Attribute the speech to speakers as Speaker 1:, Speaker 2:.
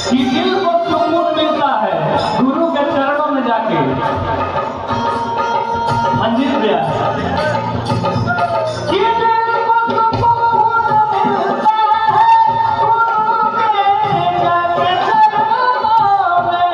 Speaker 1: कि दिल को सुकून मिलता है गुरु के चरणों में जाके। मंजिल दिया कि दिल को सुकून मिलता है गुरु के जाके चरणों में।